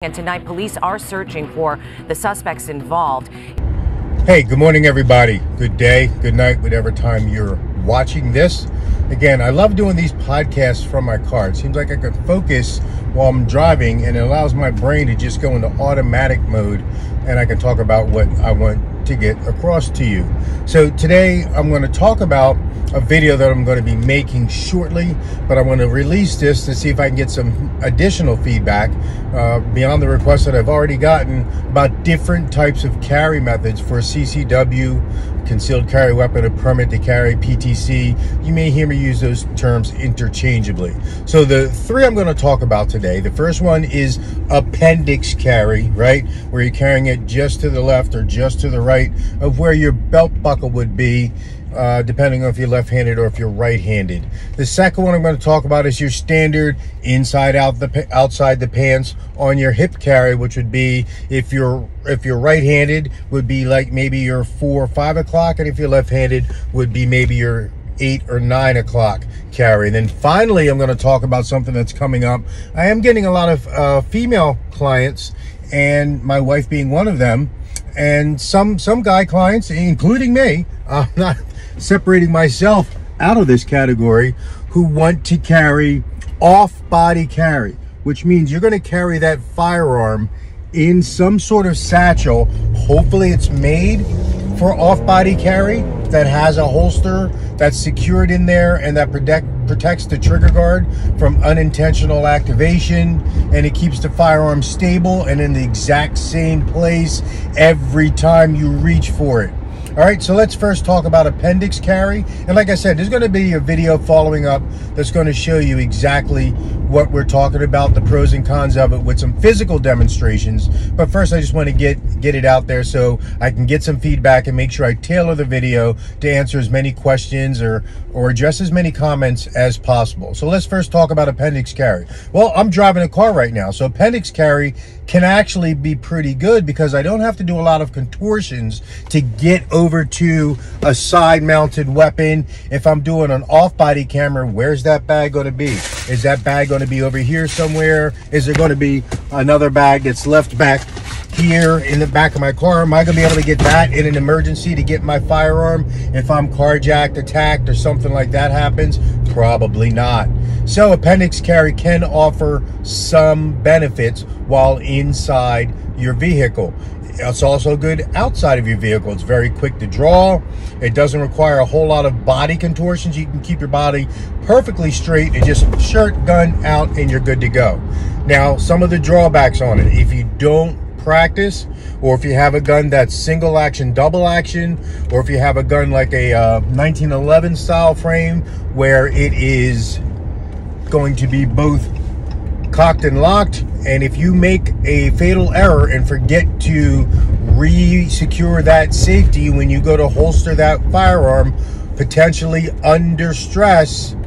And tonight, police are searching for the suspects involved. Hey, good morning, everybody. Good day, good night, whatever time you're watching this. Again, I love doing these podcasts from my car. It seems like I can focus while I'm driving, and it allows my brain to just go into automatic mode, and I can talk about what I want to get across to you. So today, I'm going to talk about a video that I'm going to be making shortly, but I want to release this to see if I can get some additional feedback beyond the requests that I've already gotten about different types of carry methods for CCW, concealed carry weapon, a permit to carry, PTC. You may hear me use those terms interchangeably. So the three I'm going to talk about today, the first one is appendix carry, right? Where you're carrying it just to the left or just to the right of where your belt buckle would be, depending on if you're left-handed or if you're right-handed. The second one I'm going to talk about is your standard outside the pants on your hip carry, which would be if you're right-handed would be like maybe your 4 or 5 o'clock, and if you're left-handed would be maybe your 8 or 9 o'clock carry. And then finally, I'm going to talk about something that's coming up. I am getting a lot of female clients, and my wife being one of them, and some guy clients, including me. I'm not separating myself out of this category, who want to carry off-body carry, which means you're going to carry that firearm in some sort of satchel. Hopefully it's made for off-body carry, that has a holster that's secured in there and that protects the trigger guard from unintentional activation, and it keeps the firearm stable and in the exact same place every time you reach for it. All right, so let's first talk about appendix carry. And like I said, there's going to be a video following up that's going to show you exactly what we're talking about, the pros and cons of it, with some physical demonstrations. But first, I just want to get it out there so I can get some feedback and make sure I tailor the video to answer as many questions or address as many comments as possible. So let's first talk about appendix carry. Well, I'm driving a car right now, so appendix carry can actually be pretty good because I don't have to do a lot of contortions to get over to a side-mounted weapon. If I'm doing an off-body camera, where's that bag going to be? Is that bag going to be over here somewhere? Is there going to be another bag that's left back here in the back of my car? Am I going to be able to get that in an emergency to get my firearm if I'm carjacked, attacked, or something like that happens? Probably not. So appendix carry can offer some benefits while inside your vehicle. It's also good outside of your vehicle. It's very quick to draw. It doesn't require a whole lot of body contortions. You can keep your body perfectly straight and just shirt, gun out, and you're good to go. Now, some of the drawbacks on it: if you don't practice, or if you have a gun that's single action, double action, or if you have a gun like a 1911 style frame where it is going to be both cocked and locked, and if you make a fatal error and forget to re-secure that safety when you go to holster that firearm, potentially under stress,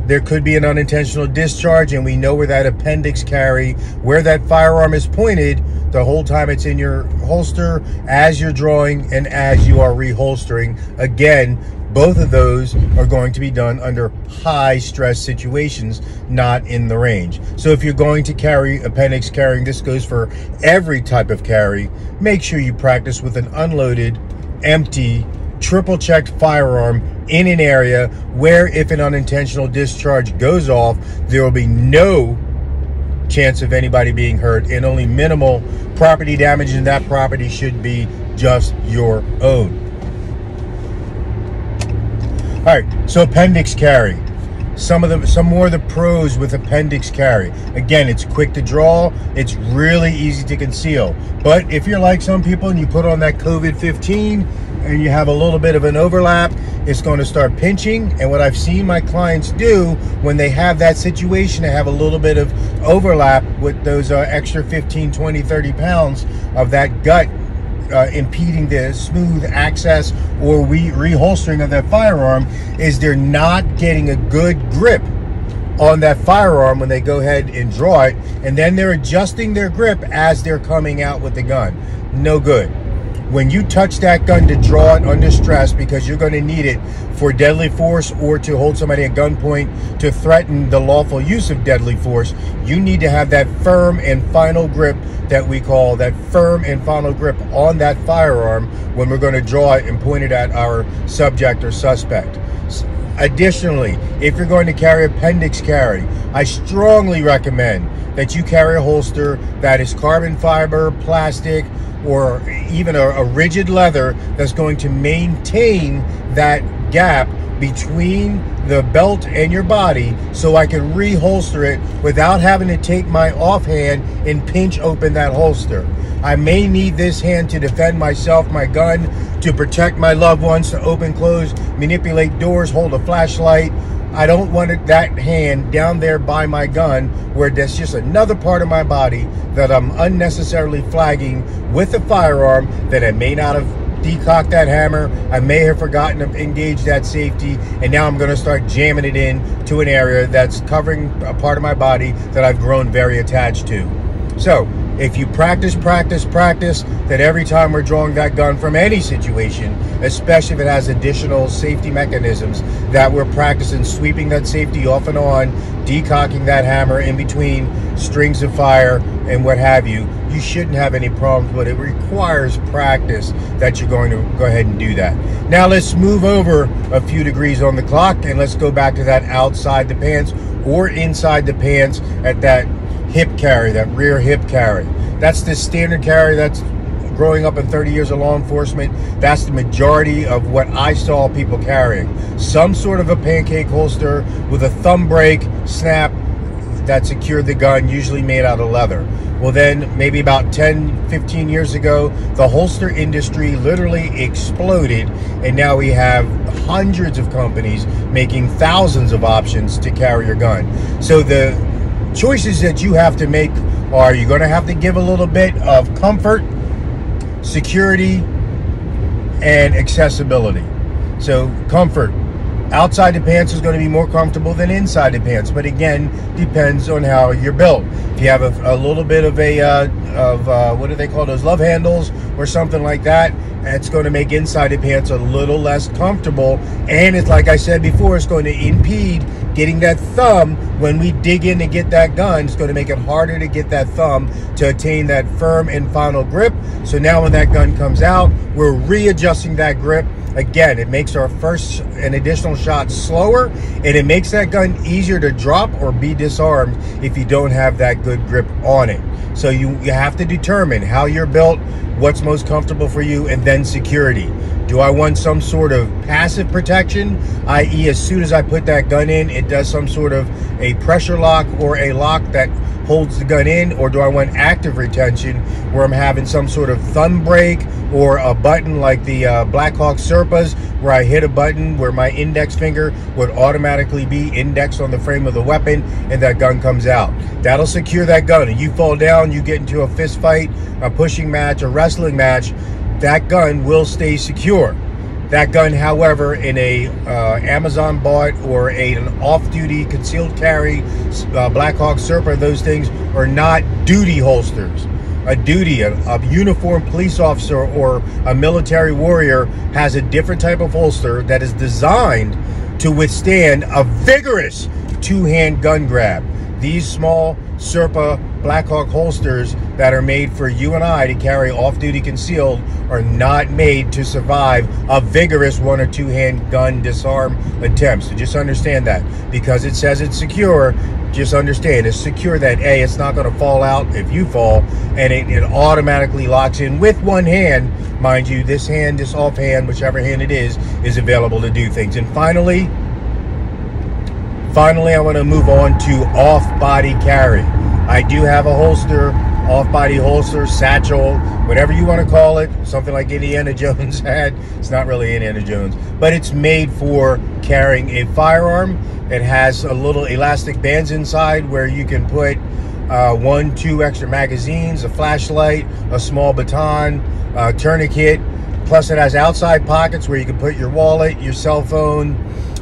there could be an unintentional discharge. And we know where that appendix carry, where that firearm is pointed the whole time it's in your holster, as you're drawing and as you are reholstering. Again, both of those are going to be done under high stress situations, not in the range. So if you're going to carry appendix carrying, this goes for every type of carry, make sure you practice with an unloaded, empty, triple checked firearm in an area where, if an unintentional discharge goes off, there will be no chance of anybody being hurt and only minimal property damage, and that property should be just your own. All right, so appendix carry. Some more of the pros with appendix carry. Again, it's quick to draw. It's really easy to conceal. But if you're like some people and you put on that COVID-15 and you have a little bit of an overlap, it's going to start pinching. And what I've seen my clients do when they have that situation, they have a little bit of overlap with those extra 15, 20, 30 pounds of that gut impeding the smooth access or reholstering of that firearm, is they're not getting a good grip on that firearm when they go ahead and draw it, and then they're adjusting their grip as they're coming out with the gun. No good. When you touch that gun to draw it under stress, because you're going to need it for deadly force or to hold somebody at gunpoint to threaten the lawful use of deadly force, you need to have that firm and final grip that we call that firm and final grip on that firearm when we're going to draw it and point it at our subject or suspect. Additionally, if you're going to carry appendix carry, I strongly recommend that you carry a holster that is carbon fiber, plastic, or even a rigid leather that's going to maintain that gap between the belt and your body, so I can reholster it without having to take my offhand and pinch open that holster. I may need this hand to defend myself, my gun, to protect my loved ones, to open, close, manipulate doors, hold a flashlight. I don't want that hand down there by my gun where that's just another part of my body that I'm unnecessarily flagging with a firearm that I may not have decocked that hammer, I may have forgotten to engage that safety, and now I'm going to start jamming it in to an area that's covering a part of my body that I've grown very attached to. So if you practice, that every time we're drawing that gun from any situation, especially if it has additional safety mechanisms, that we're practicing sweeping that safety off and on, decocking that hammer in between strings of fire and what have you, you shouldn't have any problems, but it requires practice that you're going to go ahead and do that. Now let's move over a few degrees on the clock and let's go back to that outside the pants or inside the pants at that hip carry, that rear hip carry. That's the standard carry. That's growing up in 30 years of law enforcement. That's the majority of what I saw people carrying. Some sort of a pancake holster with a thumb brake snap that secured the gun, usually made out of leather. Well, then maybe about 10, 15 years ago, the holster industry literally exploded, and now we have hundreds of companies making thousands of options to carry your gun. So the choices that you have to make are, you're going to have to give a little bit of comfort, security, and accessibility. So comfort, outside the pants is going to be more comfortable than inside the pants, but again, depends on how you're built. If you have a little bit of what do they call those, love handles or something like that, it's going to make inside the pants a little less comfortable, and it's like I said before, it's going to impede getting that thumb. When we dig in to get that gun, it's going to make it harder to get that thumb to attain that firm and final grip. So now when that gun comes out, we're readjusting that grip. Again, it makes our first and additional shot slower, and it makes that gun easier to drop or be disarmed if you don't have that good grip on it. So you have to determine how you're built, what's most comfortable for you, and then security. Do I want some sort of passive protection, i.e. as soon as I put that gun in, it does some sort of a pressure lock or a lock that holds the gun in, or do I want active retention where I'm having some sort of thumb brake or a button like the Black Hawk Serpas, where I hit a button where my index finger would automatically be indexed on the frame of the weapon and that gun comes out. That'll secure that gun. And you fall down, you get into a fist fight, a pushing match, a wrestling match, that gun will stay secure. That gun, however, in a Amazon bought or an off-duty concealed carry Black Hawk Serpa, those things are not duty holsters. A uniformed police officer or a military warrior has a different type of holster that is designed to withstand a vigorous two-hand gun grab. These small Serpa Black Hawk holsters that are made for you and I to carry off-duty concealed are not made to survive a vigorous one or two hand gun disarm attempt. So just understand that. Because it says it's secure, just understand it's secure that A, it's not going to fall out if you fall, and it automatically locks in with one hand. Mind you, this hand, this offhand, whichever hand it is available to do things. And finally, I want to move on to off-body carry. I do have a holster, off-body holster, satchel, whatever you want to call it, something like Indiana Jones had. It's not really Indiana Jones, but it's made for carrying a firearm. It has a little elastic bands inside where you can put 1, 2 extra magazines, a flashlight, a small baton, a tourniquet. Plus it has outside pockets where you can put your wallet, your cell phone,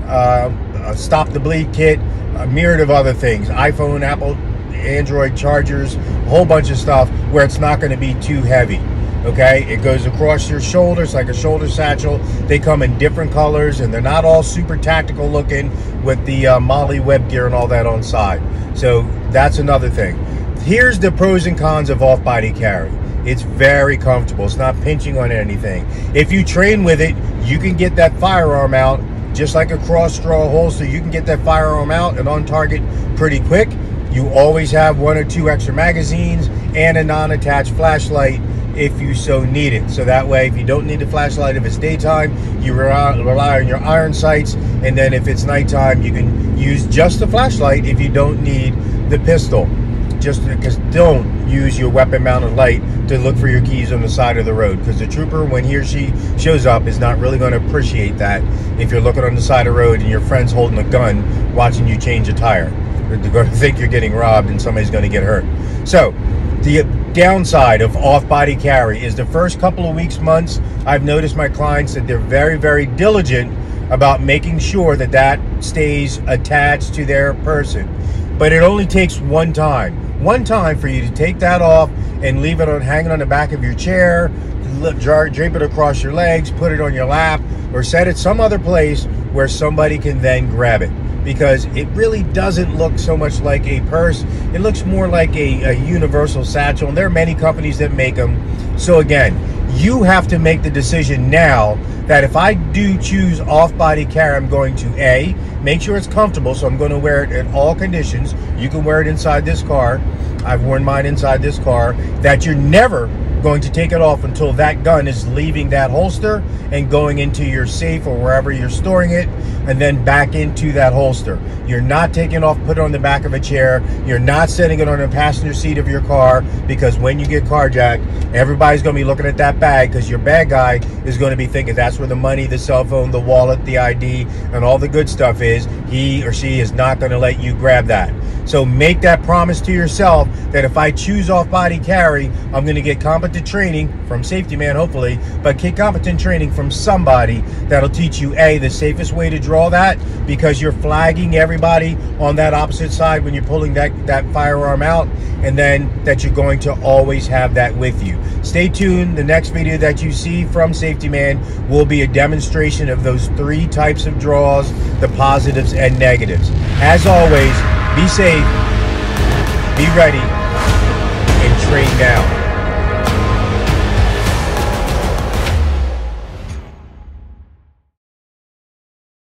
a stop the bleed kit, a myriad of other things, iPhone, Apple, Android chargers, a whole bunch of stuff where it's not going to be too heavy. Okay, it goes across your shoulder. It's like a shoulder satchel. They come in different colors, and they're not all super tactical looking with the Molly web gear and all that on side. So that's another thing. Here's the pros and cons of off-body carry. It's very comfortable. It's not pinching on anything. If you train with it, you can get that firearm out just like a cross-straw holster. You can get that firearm out and on target pretty quick. You always have 1 or 2 extra magazines and a non-attached flashlight if you so need it. So that way, if you don't need the flashlight, if it's daytime, you rely on your iron sights, and then if it's nighttime, you can use just the flashlight if you don't need the pistol. Just because don't use your weapon mounted light to look for your keys on the side of the road, because the trooper, when he or she shows up, is not really going to appreciate that if you're looking on the side of the road and your friend's holding a gun watching you change a tire. They're going to think you're getting robbed and somebody's going to get hurt. So the downside of off-body carry is the first couple of weeks, months, I've noticed my clients that they're very, very diligent about making sure that that stays attached to their person. But it only takes one time for you to take that off and leave it on hanging on the back of your chair, drape it across your legs, put it on your lap, or set it some other place where somebody can then grab it. Because it really doesn't look so much like a purse. It looks more like a universal satchel, and there are many companies that make them. So again, you have to make the decision now that if I do choose off-body carry, I'm going to A, make sure it's comfortable, so I'm going to wear it in all conditions. You can wear it inside this car. I've worn mine inside this car. That you're never going to take it off until that gun is leaving that holster and going into your safe or wherever you're storing it, and then back into that holster. You're not taking it off, put it on the back of a chair. You're not setting it on the passenger seat of your car, because when you get carjacked, everybody's going to be looking at that bag, because your bad guy is going to be thinking that's where the money, the cell phone, the wallet, the ID, and all the good stuff is. He or she is not going to let you grab that. So make that promise to yourself that if I choose off-body carry, I'm going to get competent training from Safety Man, hopefully, but get competent training from somebody that'll teach you, A, the safest way to draw that, because you're flagging everybody on that opposite side when you're pulling that firearm out, and then that you're going to always have that with you. Stay tuned. The next video that you see from Safety Man will be a demonstration of those 3 types of draws, the positives and negatives. As always, be safe, be ready, and train now.